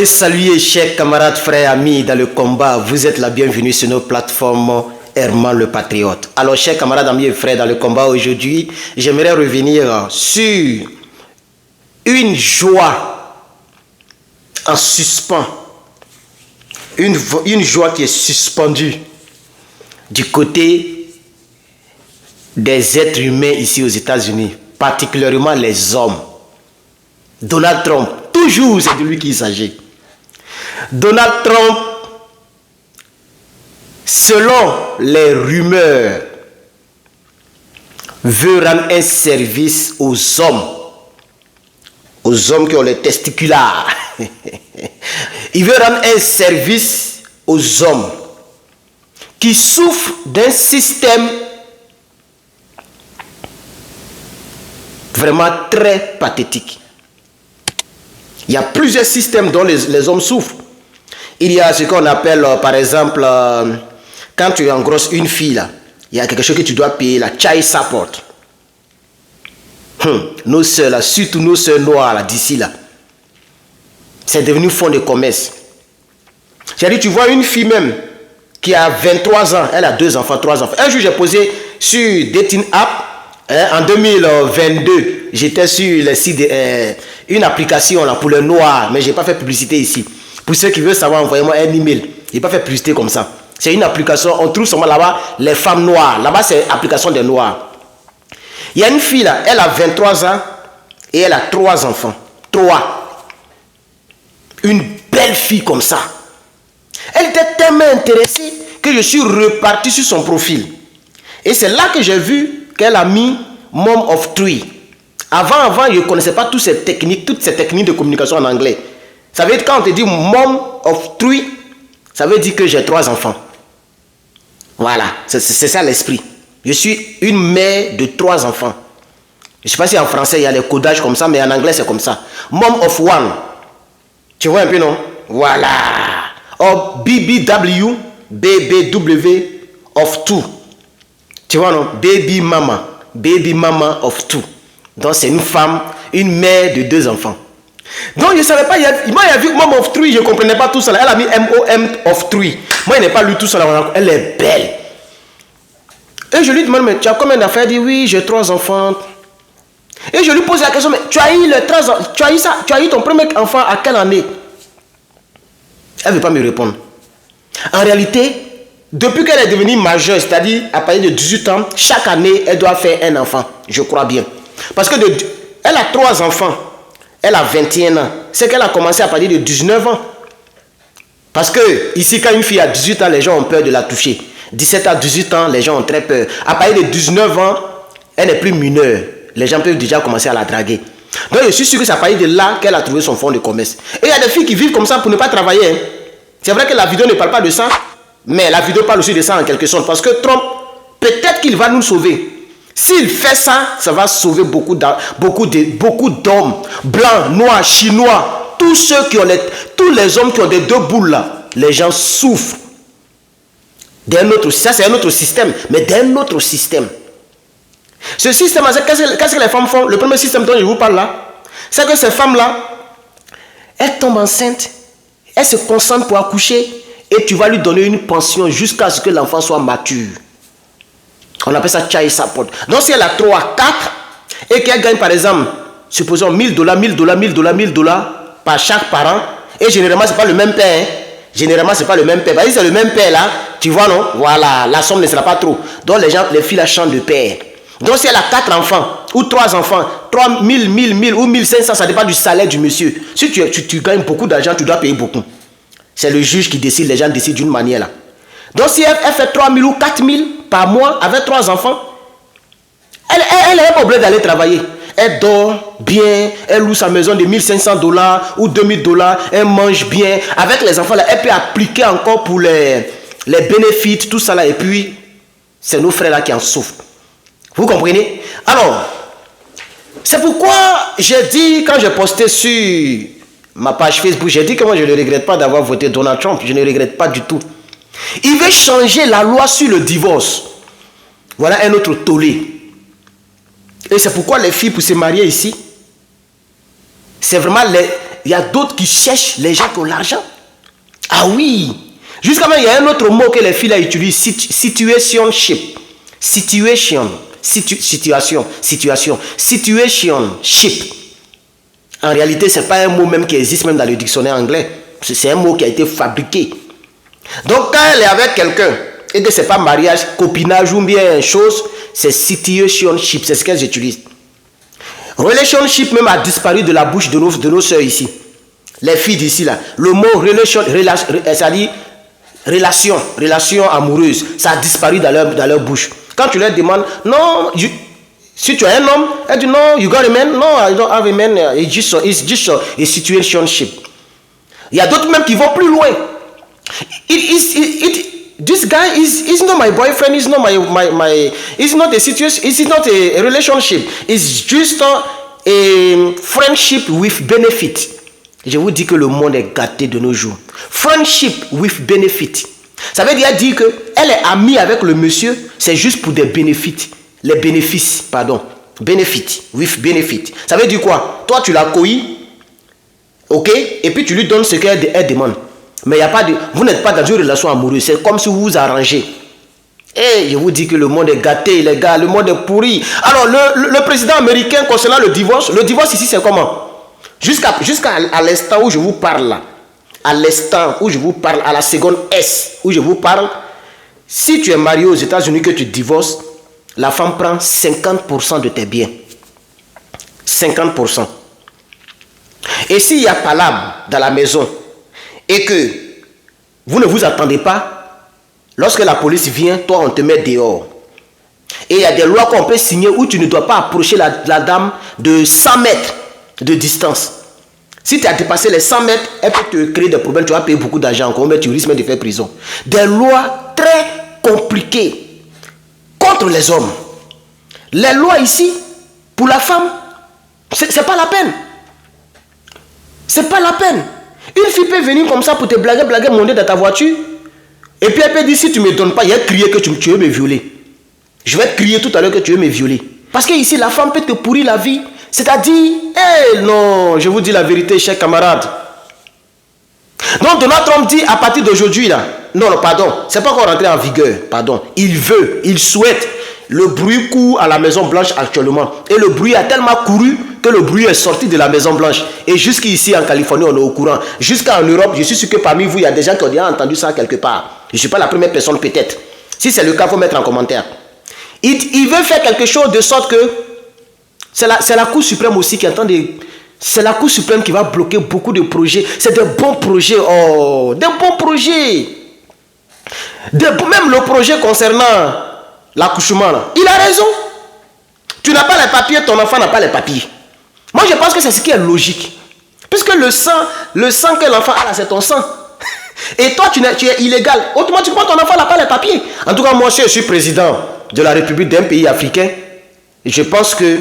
Salut chers camarades, frères, amis dans le combat, vous êtes la bienvenue sur nos plateformes Herman le Patriote. Alors chers camarades, amis et frères dans le combat, aujourd'hui, j'aimerais revenir sur une joie en suspens, une joie qui est suspendue du côté des êtres humains ici aux États-Unis, particulièrement les hommes. Donald Trump, toujours c'est de lui qu'il s'agit. Donald Trump, selon les rumeurs, veut rendre un service aux hommes qui ont les testiculaires. Il veut rendre un service aux hommes qui souffrent d'un système vraiment très pathétique. Il y a plusieurs systèmes dont les hommes souffrent. Il y a ce qu'on appelle, par exemple, quand tu engrosses une fille, là, il y a quelque chose que tu dois payer, la child support. Nos soeurs, là, surtout nos soeurs noires d'ici, là, c'est devenu fonds de commerce. C'est-à-dire, tu vois une fille même qui a 23 ans, elle a 2 enfants, 3 enfants. Un jour, j'ai posé sur Dating App, en 2022, j'étais sur le site une application là, pour le noir, mais je n'ai pas fait publicité ici. Pour ceux qui veulent savoir, envoyez-moi un email. Je n'ai pas fait publicité comme ça. C'est une application, on trouve seulement là-bas les femmes noires. Là-bas, c'est l'application des noirs. Il y a une fille là, elle a 23 ans et elle a 3 enfants. 3. Une belle fille comme ça. Elle était tellement intéressée que je suis reparti sur son profil. Et c'est là que j'ai vu qu'elle a mis Mom of 3. Avant, je ne connaissais pas toutes ces techniques de communication en anglais. Ça veut dire quand on te dit Mom of 3, ça veut dire que j'ai 3 enfants. Voilà, c'est ça l'esprit. Je suis une mère de 3 enfants. Je ne sais pas si en français il y a des codages comme ça, mais en anglais c'est comme ça. Mom of 1. Tu vois un peu, non? Voilà. Or BBW, of 2. Tu vois, non? Baby mama of 2. Donc c'est une femme, une mère de 2 enfants. Donc je ne savais pas, il m'a vu Mom of 3, je ne comprenais pas tout ça. Elle a mis MOM of 3. Moi je n'ai pas lu tout ça. Elle est belle. Et je lui demande, mais tu as combien d'affaires? Elle dit, oui, j'ai 3 enfants. Et je lui pose la question, mais tu as eu ton premier enfant à quelle année? Elle ne veut pas me répondre. En réalité, depuis qu'elle est devenue majeure, c'est-à-dire à partir de 18 ans, chaque année, elle doit faire un enfant. Je crois bien. Parce qu'elle a 3 enfants. Elle a 21 ans. C'est qu'elle a commencé à partir de 19 ans. Parce que ici, quand une fille a 18 ans, les gens ont peur de la toucher. 17 à 18 ans, les gens ont très peur. À partir de 19 ans, elle n'est plus mineure. Les gens peuvent déjà commencer à la draguer. Donc je suis sûr que c'est à partir de là qu'elle a trouvé son fonds de commerce. Et il y a des filles qui vivent comme ça pour ne pas travailler. Hein. C'est vrai que la vidéo ne parle pas de ça. Mais la vidéo parle aussi de ça en quelque sorte. Parce que Trump, peut-être qu'il va nous sauver. S'il fait ça, ça va sauver beaucoup d'hommes, blancs, noirs, chinois, tous les hommes qui ont des 2 boules là, les gens souffrent. Ça c'est un autre système, mais d'un autre système. Ce système, qu'est-ce que les femmes font? Le premier système dont je vous parle là, c'est que ces femmes-là, elles tombent enceintes, elles se concentrent pour accoucher et tu vas lui donner une pension jusqu'à ce que l'enfant soit mature. On appelle ça child support. Donc si elle a 3, 4 et qu'elle gagne par exemple, supposons $1000 par chaque parent, et généralement c'est pas le même père. Hein. Généralement c'est pas le même père. Parce que c'est le même père là, tu vois non? Voilà, la somme ne sera pas trop. Donc les filles la chantent de père. Donc si elle a 4 enfants ou 3 enfants, 3000, 1000 ou 1500, ça dépend du salaire du monsieur. Si tu gagnes beaucoup d'argent, tu dois payer beaucoup. C'est le juge qui décide, les gens décident d'une manière là. Donc si elle fait 3000 ou 4000 par mois avec 3 enfants, elle n'est pas obligée d'aller travailler. Elle dort bien, elle loue sa maison de $1500 ou $2000, elle mange bien. Avec les enfants là, elle peut appliquer encore pour les bénéfices, tout ça là. Et puis, c'est nos frères là qui en souffrent. Vous comprenez? Alors, c'est pourquoi j'ai dit, quand j'ai posté sur ma page Facebook, j'ai dit que moi je ne regrette pas d'avoir voté Donald Trump. Je ne regrette pas du tout. Il veut changer la loi sur le divorce. Voilà un autre tollé. Et c'est pourquoi les filles pour se marier ici, c'est vraiment il y a d'autres qui cherchent les gens qui ont l'argent. Ah oui. Jusqu'à maintenant, il y a un autre mot que les filles là utilisent, situationship. Situationship. En réalité, ce n'est pas un mot même qui existe même dans le dictionnaire anglais. C'est un mot qui a été fabriqué. Donc, quand elle est avec quelqu'un et que ce n'est pas mariage, copinage ou bien chose, c'est situationship. C'est ce qu'elles utilisent. Relationship même a disparu de la bouche de nos soeurs ici. Les filles d'ici là. Le mot c'est-à-dire relation amoureuse, ça a disparu dans leur bouche. Quand tu leur demandes, non, si tu as un homme, elle dit non, you got a man, no, I don't have a man, it's just a situationship. Il y a d'autres même qui vont plus loin. This guy is not my boyfriend, is not it's not a situation, it's not a relationship, it's just a friendship with benefit. Je vous dis que le monde est gâté de nos jours. Friendship with benefit. Ça veut dire qu'elle est amie avec le monsieur, c'est juste pour des bénéfices. Les bénéfices, pardon. Benefit, with benefit. Ça veut dire quoi? Toi, tu l'as cueilli, ok? Et puis tu lui donnes ce qu'elle demande. Mais il y a pas de, vous n'êtes pas dans une relation amoureuse. C'est comme si vous vous arrangez. Et je vous dis que le monde est gâté, les gars. Le monde est pourri. Alors, le président américain concernant le divorce ici, c'est comment? Jusqu'à l'instant où je vous parle là, à l'instant où je vous parle, à la seconde S où je vous parle, si tu es marié aux États-Unis que tu divorces, la femme prend 50% de tes biens. 50%. Et s'il y a palabre dans la maison et que vous ne vous attendez pas, lorsque la police vient, toi on te met dehors. Et il y a des lois qu'on peut signer où tu ne dois pas approcher la dame de 100 mètres de distance. Si tu as dépassé les 100 mètres, elle peut te créer des problèmes, tu vas payer beaucoup d'argent encore, mais tu risques même de faire prison. Des lois très compliquées contre les hommes. Les lois ici, pour la femme, c'est pas la peine. C'est pas la peine. Une fille peut venir comme ça pour te blaguer, monter dans ta voiture, et puis elle peut dire, si tu ne me donnes pas, il y a crié que tu veux me violer. Je vais te crier tout à l'heure que tu veux me violer. Parce que ici, la femme peut te pourrir la vie. C'est-à-dire, non, je vous dis la vérité, chers camarades. Donc, Donald Trump dit à partir d'aujourd'hui, là, non, pardon, c'est pas encore rentré en vigueur, pardon. Il souhaite, le bruit court à la Maison Blanche actuellement. Et le bruit a tellement couru que le bruit est sorti de la Maison Blanche. Et jusqu'ici, en Californie, on est au courant. Jusqu'en Europe, je suis sûr que parmi vous, il y a des gens qui ont déjà entendu ça quelque part. Je ne suis pas la première personne, peut-être. Si c'est le cas, il faut mettre en commentaire. Il veut faire quelque chose de sorte que c'est la Cour suprême aussi qui entend c'est la Cour suprême qui va bloquer beaucoup de projets. C'est des bons projets. Oh, des bons projets. Même le projet concernant l'accouchement, il a raison. Tu n'as pas les papiers, ton enfant n'a pas les papiers. Moi, je pense que c'est ce qui est logique. Puisque le sang que l'enfant a là, c'est ton sang. Et toi, tu es illégal. Automatiquement, ton enfant n'a pas les papiers. En tout cas, moi, si je suis président de la République d'un pays africain, je pense que,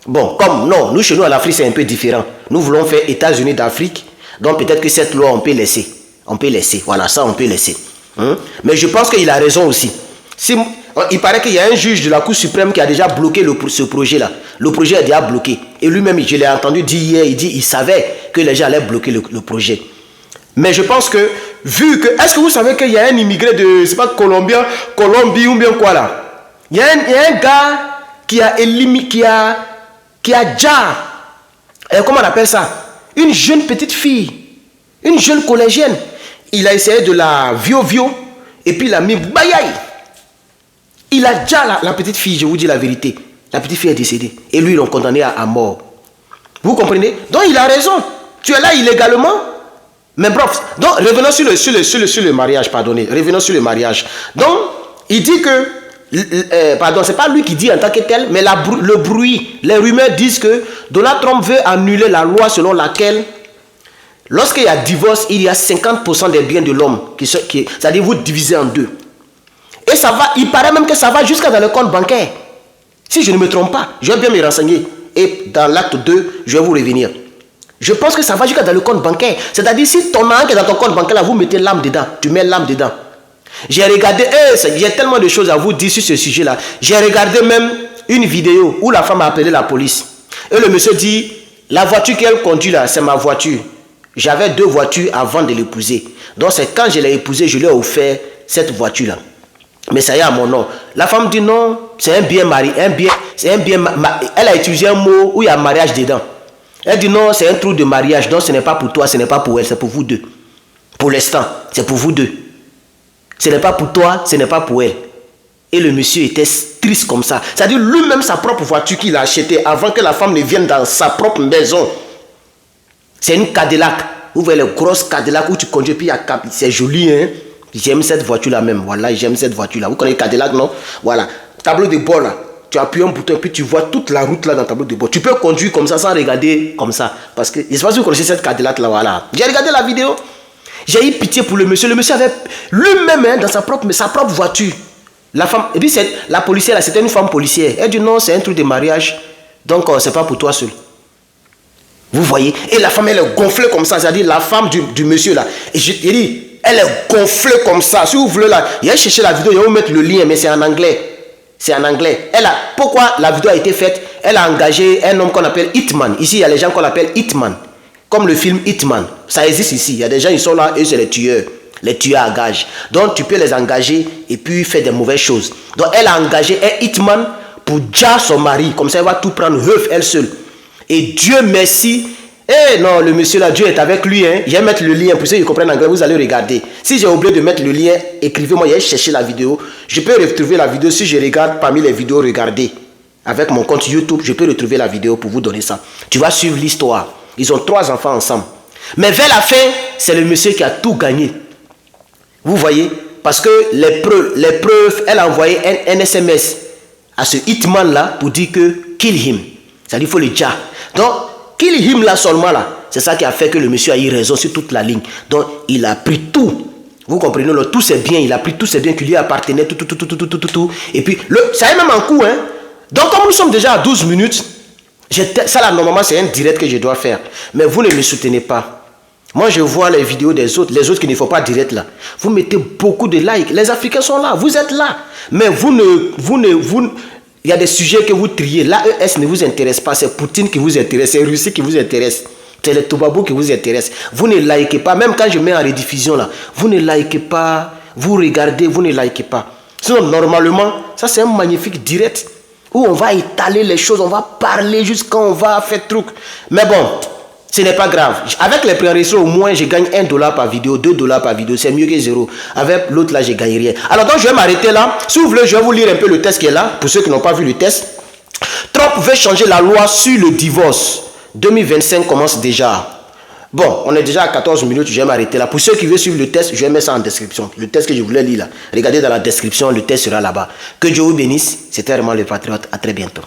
bon, comme non, nous chez nous en Afrique c'est un peu différent. Nous voulons faire États-Unis d'Afrique, donc peut-être que cette loi on peut laisser. Voilà, ça on peut laisser. Mais je pense qu'il a raison aussi. Il paraît qu'il y a un juge de la Cour suprême qui a déjà bloqué ce projet-là. Le projet est déjà bloqué. Et lui-même, je l'ai entendu dire hier, il savait que les gens allaient bloquer le projet. Mais je pense que, vu que, est-ce que vous savez qu'il y a un immigré de, c'est pas Colombie ou bien quoi là? Il y a un gars qui a déjà, comment on appelle ça? Une jeune petite fille, une jeune collégienne. Il a essayé de la vio, et puis il a mis bayaï. Il a déjà la petite fille, je vous dis la vérité. La petite fille est décédée. Et lui, ils l'ont condamné à mort. Vous comprenez? Donc il a raison. Tu es là illégalement. Mais bref, donc revenons sur le mariage, pardonnez. Revenons sur le mariage. Donc, il dit que, pardon, c'est pas lui qui dit en tant que tel, mais le bruit, les rumeurs disent que Donald Trump veut annuler la loi selon laquelle, lorsqu'il y a divorce, il y a 50% des biens de l'homme, c'est-à-dire vous divisez en deux. Et ça va, il paraît même que ça va jusqu'à dans le compte bancaire. Si je ne me trompe pas, je vais bien me renseigner. Et dans l'acte 2, je vais vous revenir. Je pense que ça va jusqu'à dans le compte bancaire. C'est-à-dire, si ton argent est dans ton compte bancaire, là, vous mettez l'âme dedans. Tu mets l'âme dedans. J'ai regardé, j'ai tellement de choses à vous dire sur ce sujet-là. J'ai regardé même une vidéo où la femme a appelé la police. Et le monsieur dit, la voiture qu'elle conduit là, c'est ma voiture. J'avais 2 voitures avant de l'épouser. Donc c'est quand je l'ai épousée, je lui ai offert cette voiture-là. Mais ça y est à mon nom. La femme dit non, c'est un bien marié, elle a utilisé un mot où il y a mariage dedans. Elle dit non, c'est un trou de mariage, donc ce n'est pas pour toi, ce n'est pas pour elle, c'est pour vous deux. Pour l'instant, c'est pour vous deux. Ce n'est pas pour toi, ce n'est pas pour elle. Et le monsieur était triste comme ça. C'est-à-dire lui-même sa propre voiture qu'il a achetée avant que la femme ne vienne dans sa propre maison. C'est une Cadillac. Vous voyez les grosses Cadillac où tu conduis, puis c'est joli, hein. J'aime cette voiture-là même. Voilà, j'aime cette voiture-là. Vous connaissez Cadillac, non? Voilà. Tableau de bord, là. Tu appuies un bouton, puis tu vois toute la route, là, dans le tableau de bord. Tu peux conduire comme ça, sans regarder comme ça. Parce que, je ne sais pas si vous connaissez cette Cadillac-là, voilà. J'ai regardé la vidéo. J'ai eu pitié pour le monsieur. Le monsieur avait lui-même, hein, dans sa propre voiture. La femme, et puis la policière, là, c'était une femme policière. Elle dit non, c'est un truc de mariage. Donc, c'est pas pour toi seul. Vous voyez? Et la femme, elle est gonflée comme ça. C'est-à-dire la femme du monsieur, là. Et je dis, elle est gonflée comme ça. Si vous voulez, là, il a cherché la vidéo, il va vous mettre le lien, mais c'est en anglais. C'est en anglais. Pourquoi la vidéo a été faite? Elle a engagé un homme qu'on appelle Hitman. Ici, il y a les gens qu'on appelle Hitman. Comme le film Hitman. Ça existe ici. Il y a des gens, ils sont là, eux, c'est les tueurs. Les tueurs à gages. Donc, tu peux les engager et puis faire des mauvaises choses. Donc, elle a engagé un Hitman pour déjà son mari. Comme ça, elle va tout prendre, elle seule. Et Dieu merci. Eh non, le monsieur là, Dieu est avec lui. Hein. Je vais mettre le lien pour ceux qui comprennent anglais. Vous allez regarder. Si j'ai oublié de mettre le lien, écrivez-moi. Je vais chercher la vidéo. Je peux retrouver la vidéo si je regarde parmi les vidéos regardées. Avec mon compte YouTube, je peux retrouver la vidéo pour vous donner ça. Tu vas suivre l'histoire. Ils ont 3 enfants ensemble. Mais vers la fin, c'est le monsieur qui a tout gagné. Vous voyez? Parce que les preuves, elle a envoyé un SMS à ce Hitman là pour dire que kill him. C'est-à-dire qu'il faut le dire. Donc, kill him là seulement là. C'est ça qui a fait que le monsieur a eu raison sur toute la ligne. Donc, il a pris tout. Vous comprenez? Tout c'est bien. Il a pris tous ses biens qui lui appartenaient. Tout. Et puis, ça est même en coup. Hein? Donc, comme nous sommes déjà à 12 minutes, ça là, normalement, c'est un direct que je dois faire. Mais vous ne me soutenez pas. Moi, je vois les vidéos des autres, les autres qui ne font pas direct là. Vous mettez beaucoup de likes. Les Africains sont là. Vous êtes là. Mais il y a des sujets que vous triez. L'AES ne vous intéresse pas. C'est Poutine qui vous intéresse. C'est Russie qui vous intéresse. C'est les Tobago qui vous intéressent. Vous ne likez pas. Même quand je mets en rediffusion là, vous ne likez pas. Vous regardez, vous ne likez pas. Sinon, normalement, ça c'est un magnifique direct où on va étaler les choses, on va parler jusqu'à on va faire truc. Mais bon, ce n'est pas grave. Avec les préenregistrés, au moins, je gagne $1 par vidéo, $2 par vidéo. C'est mieux que 0. Avec l'autre, là, je ne gagne rien. Alors, donc, je vais m'arrêter là. Si vous voulez, je vais vous lire un peu le test qui est là. Pour ceux qui n'ont pas vu le test. Trump veut changer la loi sur le divorce. 2025 commence déjà. Bon, on est déjà à 14 minutes. Je vais m'arrêter là. Pour ceux qui veulent suivre le test, je vais mettre ça en description. Le test que je voulais lire là. Regardez dans la description, le test sera là-bas. Que Dieu vous bénisse. C'était vraiment le Patriote. À très bientôt.